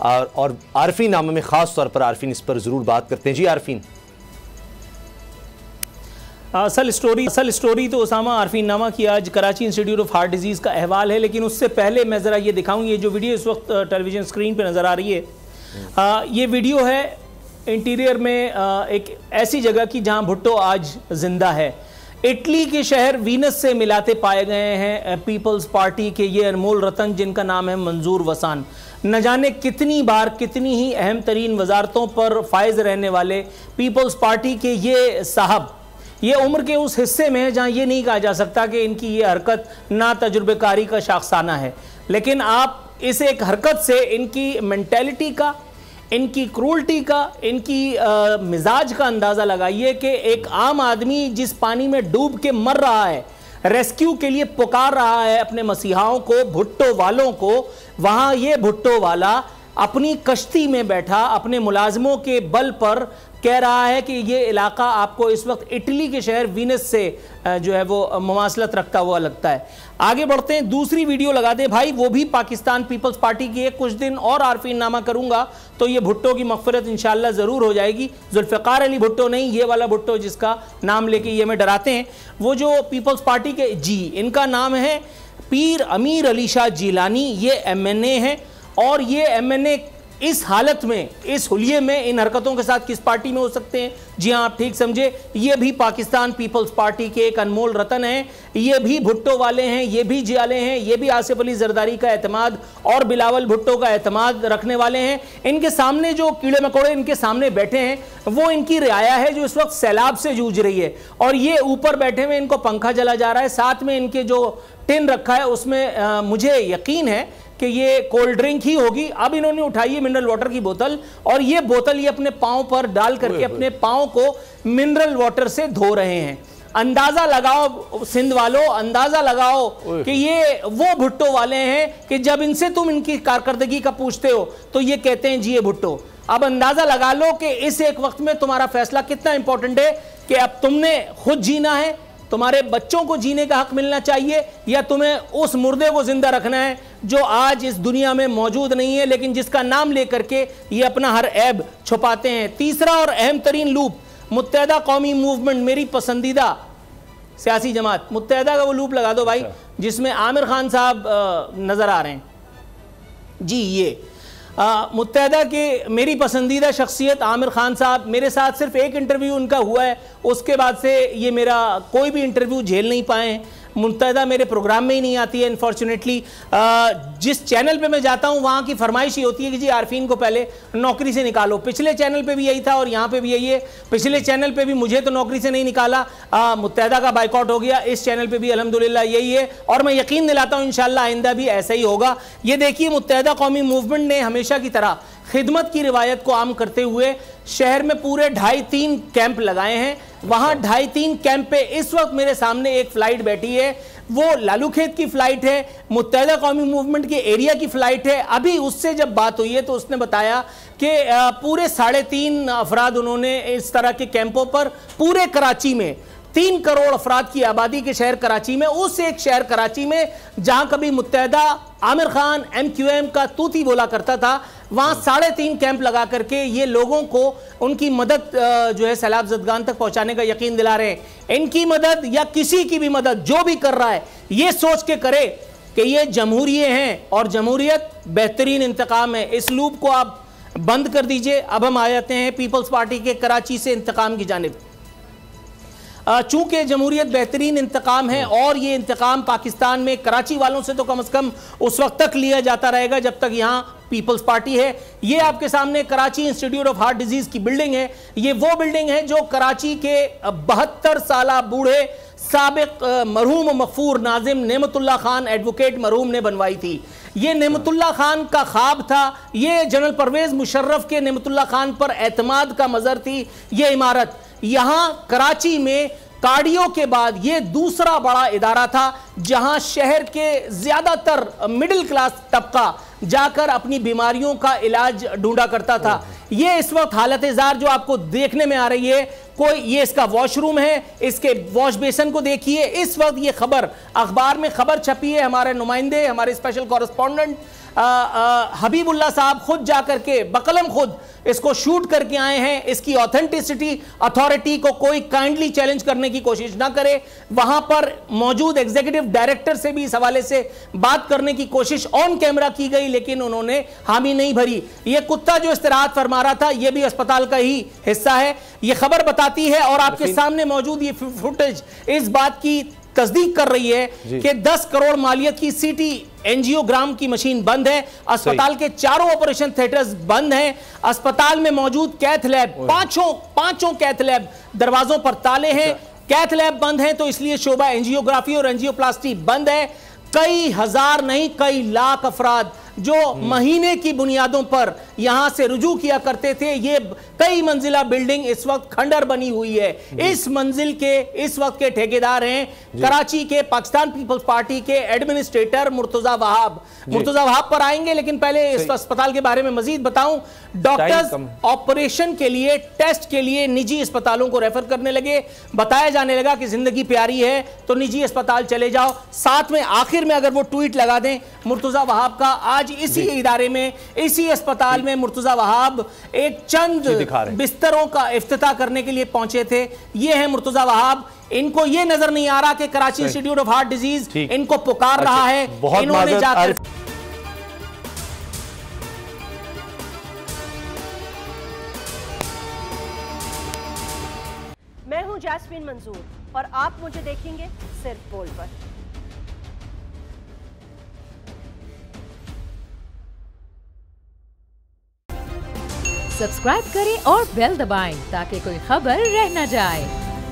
اور عارفین نامہ میں خاص طور پر عارفین اس پر ضرور بات کرتے ہیں. جی عارفین. اصل اسٹوری تو اسامہ عارفین نامہ کی آج Karachi institute of heart disease کا احوال ہے، لیکن اس سے پہلے میں ذرا یہ دکھاؤں. یہ جو ویڈیو اس وقت ٹیلی ویژن اسکرین پہ نظر آ رہی ہے، یہ ویڈیو ہے انٹیریئر میں ایک ایسی جگہ کی جہاں بھٹو آج زندہ ہے. اٹلی کے شہر وینس سے ملاتے پائے گئے ہیں پیپلز پارٹی کے یہ انمول رتن جن کا نام ہے منظور وسان. نہ جانے کتنی بار کتنی ہی اہم ترین وزارتوں پر فائز رہنے والے پیپلز پارٹی کے یہ صاحب یہ عمر کے اس حصے میں ہیں جہاں یہ نہیں کہا جا سکتا کہ ان کی یہ حرکت نا تجربہ کاری کا شاخسانہ ہے، لیکن آپ اس ایک حرکت سے ان کی مینٹیلٹی کا، ان کی کرولٹی کا، ان کی مزاج کا اندازہ لگائیے کہ ایک عام آدمی جس پانی میں ڈوب کے مر رہا ہے، ریسکیو کے لیے پکار رہا ہے اپنے مسیحاؤں کو، بھٹو والوں کو، وہاں یہ بھٹو والا اپنی کشتی میں بیٹھا اپنے ملازموں کے بل پر کہہ رہا ہے کہ یہ علاقہ آپ کو اس وقت اٹلی کے شہر وینس سے جو ہے وہ مماثلت رکھتا ہوا لگتا ہے. آگے بڑھتے ہیں، دوسری ویڈیو لگا دیں بھائی، وہ بھی پاکستان پیپلز پارٹی کی ہے. کچھ دن اور عارفین نامہ کروں گا تو یہ بھٹو کی مغفرت انشاءاللہ ضرور ہو جائے گی. ذوالفقار علی بھٹو نہیں، یہ والا بھٹو جس کا نام لے کے یہ میں ڈراتے ہیں. وہ جو پیپلز پارٹی کے ان کا نام ہے پیر امیر علی شاہ جیلانی. یہ ایم این اے ہیں، اور یہ ایم این اے اس حالت میں، اس حلیے میں، ان حرکتوں کے ساتھ کس پارٹی میں ہو سکتے ہیں؟ جی ہاں، آپ ٹھیک سمجھے، یہ بھی پاکستان پیپلز پارٹی کے ایک انمول رتن ہیں. یہ بھی بھٹو والے ہیں، یہ بھی جیالے ہیں، یہ بھی آصف علی زرداری کا اعتماد اور بلاول بھٹو کا اعتماد رکھنے والے ہیں. ان کے سامنے جو کیڑے مکوڑے ان کے سامنے بیٹھے ہیں وہ ان کی رعایا ہے جو اس وقت سیلاب سے جوجھ رہی ہے، اور یہ اوپر بیٹھے ہوئے ان کو پنکھا چلا جا رہا ہے. ساتھ میں ان کے جو ٹن رکھا ہے اس میں مجھے یقین ہے کہ یہ کولڈ ڈرنک ہی ہوگی. اب انہوں نے اٹھائی ہے منرل واٹر کی بوتل، اور یہ بوتل یہ اپنے پاؤں پر ڈال کر کے اپنے پاؤں کو منرل واٹر سے دھو رہے ہیں. اندازہ لگاؤ سندھ والو، اندازہ لگاؤ کہ یہ وہ بھٹو والے ہیں کہ جب ان سے تم ان کی کارکردگی کا پوچھتے ہو تو یہ کہتے ہیں جی یہ بھٹو. اب اندازہ لگا لو کہ اس ایک وقت میں تمہارا فیصلہ کتنا امپورٹنٹ ہے کہ اب تم نے خود جینا ہے، تمہارے بچوں کو جینے کا حق ملنا چاہیے، یا تمہیں اس مردے کو زندہ رکھنا ہے جو آج اس دنیا میں موجود نہیں ہے لیکن جس کا نام لے کر کے یہ اپنا ہر عیب چھپاتے ہیں. تیسرا اور اہم ترین لوپ، متحدہ قومی موومنٹ، میری پسندیدہ سیاسی جماعت. متحدہ کا وہ لوپ لگا دو بھائی جس میں عامر خان صاحب نظر آ رہے ہیں. جی یہ متحدہ کے میری پسندیدہ شخصیت عامر خان صاحب. میرے ساتھ صرف ایک انٹرویو ان کا ہوا ہے، اس کے بعد سے یہ میرا کوئی بھی انٹرویو جھیل نہیں پائے ہیں. متحدہ میرے پروگرام میں ہی نہیں آتی ہے انفارچونیٹلی. جس چینل پہ میں جاتا ہوں وہاں کی فرمائش ہی ہوتی ہے کہ جی عارفین کو پہلے نوکری سے نکالو. پچھلے چینل پہ بھی یہی تھا اور یہاں پہ بھی یہی ہے. پچھلے چینل پہ بھی مجھے تو نوکری سے نہیں نکالا، متحدہ کا بائیکاٹ ہو گیا. اس چینل پہ بھی الحمدللہ یہی ہے، اور میں یقین دلاتا ہوں انشاءاللہ آئندہ بھی ایسا ہی ہوگا. یہ دیکھیے، متحدہ قومی موومنٹ نے ہمیشہ کی طرح خدمت کی روایت کو عام کرتے ہوئے شہر میں پورے 2.5-3 کیمپ لگائے ہیں. وہاں 2.5-3 کیمپ پہ اس وقت میرے سامنے ایک فلائٹ بیٹھی ہے، وہ لالو کھیت کی فلائٹ ہے، متحدہ قومی موومنٹ کے ایریا کی فلائٹ ہے. ابھی اس سے جب بات ہوئی ہے تو اس نے بتایا کہ پورے 3.5 افراد انہوں نے اس طرح کے کیمپوں پر پورے کراچی میں 3 کروڑ افراد کی آبادی کے شہر کراچی میں، اس ایک شہر کراچی میں جہاں کبھی متحدہ Aamir Khan M Q M کا توتی بولا کرتا تھا، وہاں 3.5 کیمپ لگا کر کے یہ لوگوں کو ان کی مدد جو ہے سیلاب زدگان تک پہنچانے کا یقین دلا رہے ہیں. ان کی مدد یا کسی کی بھی مدد جو بھی کر رہا ہے یہ سوچ کے کرے کہ یہ جمہوریے ہیں اور جمہوریت بہترین انتقام ہے. اس لوپ کو آپ بند کر دیجئے. اب ہم آ جاتے ہیں پیپلز پارٹی کے کراچی سے انتقام کی جانب. چونکہ جمہوریت بہترین انتقام ہے اور یہ انتقام پاکستان میں کراچی والوں سے تو کم از کم اس وقت تک لیا جاتا رہے گا جب تک یہاں پیپلز پارٹی ہے. یہ آپ کے سامنے Karachi institute of heart disease کی بلڈنگ ہے. یہ وہ بلڈنگ ہے جو کراچی کے 72 سالہ بوڑھے سابق مرحوم و مغفور ناظم نعمت اللہ خان ایڈوکیٹ مرحوم نے بنوائی تھی. یہ نعمت اللہ خان کا خواب تھا، یہ جنرل پرویز مشرف کے نعمت اللہ خان پر اعتماد کا مظہر تھی. یہ عمارت یہاں کراچی میں کارڈیو کے بعد یہ دوسرا بڑا ادارہ تھا جہاں شہر کے زیادہ تر مڈل کلاس طبقہ جا کر اپنی بیماریوں کا علاج ڈھونڈا کرتا تھا. یہ اس وقت حالت زار جو آپ کو دیکھنے میں آ رہی ہے، یہ اس کا واش روم ہے، اس کے واش بیسن کو دیکھیے. اس وقت یہ خبر اخبار میں خبر چھپی ہے، ہمارے نمائندے، ہمارے اسپیشل کورسپونڈنٹ حبیب اللہ صاحب خود جا کر کے بقلم خود اس کو شوٹ کر کے آئے ہیں. اس کی آتھینٹسٹی اتھارٹی کو کوئی کائنڈلی چیلنج کرنے کی کوشش نہ کرے. وہاں پر موجود ایگزیکٹو ڈائریکٹر سے بھی اس حوالے سے بات کرنے کی کوشش آن کیمرہ کی گئی لیکن انہوں نے حامی نہیں بھری. یہ کتا جو استراحت فرما رہا تھا یہ بھی اسپتال کا ہی حصہ ہے. یہ خبر بتاتی ہے اور آپ کے سامنے موجود یہ فوٹیج اس بات کی تصدیق کر رہی ہے کہ 10 کروڑ مالیت کی سی ٹی انجیوگرام کی مشین بند ہے. اسپتال کے چاروں آپریشن تھیٹرز بند ہیں. اسپتال میں موجود کیتھ لیب پانچوں کیتھ لیب دروازوں پر تالے ہیں. کیتھ لیب بند ہیں تو اس لیے شعبہ انجیوگرافی اور انجیوپلاسٹی بند ہے. کئی ہزار نہیں کئی لاکھ افراد جو مہینے کی بنیادوں پر یہاں سے رجوع کیا کرتے تھے. یہ کئی منزلہ بلڈنگ اس وقت کھنڈر بنی ہوئی ہے. اس منزل کے اس وقت کے ٹھیکیدار ہیں کراچی کے پاکستان پیپلز پارٹی کے ایڈمنسٹریٹر مرتضی وہاب. مرتضی وہاب پر آئیں گے لیکن پہلے اس اسپتال کے بارے میں مزید بتاؤں. ڈاکٹرز آپریشن کے لیے ٹیسٹ کے لیے نجی اسپتالوں کو ریفر کرنے لگے. بتایا جانے لگا کہ زندگی پیاری ہے تو نجی اسپتال چلے جاؤ. ساتھ میں آخر میں اگر وہ ٹویٹ لگا دیں مرتضی وہاب کا, آج اسی ادارے میں اسی اسپتال میں مرتضی وہاب ایک چند بستروں کا افتتاح کرنے کے لیے پہنچے تھے. یہ ہیں مرتضی وہاب. ان کو یہ نظر نہیں آ رہا کہ Karachi institute of heart disease ان کو پکار رہا ہے. انہوں نے جا کر میں ہوں جاسمین منظور اور آپ مجھے دیکھیں گے صرف بول پر. سبسکرائب کریں اور بیل دبائیں تاکہ کوئی خبر رہ نہ جائے.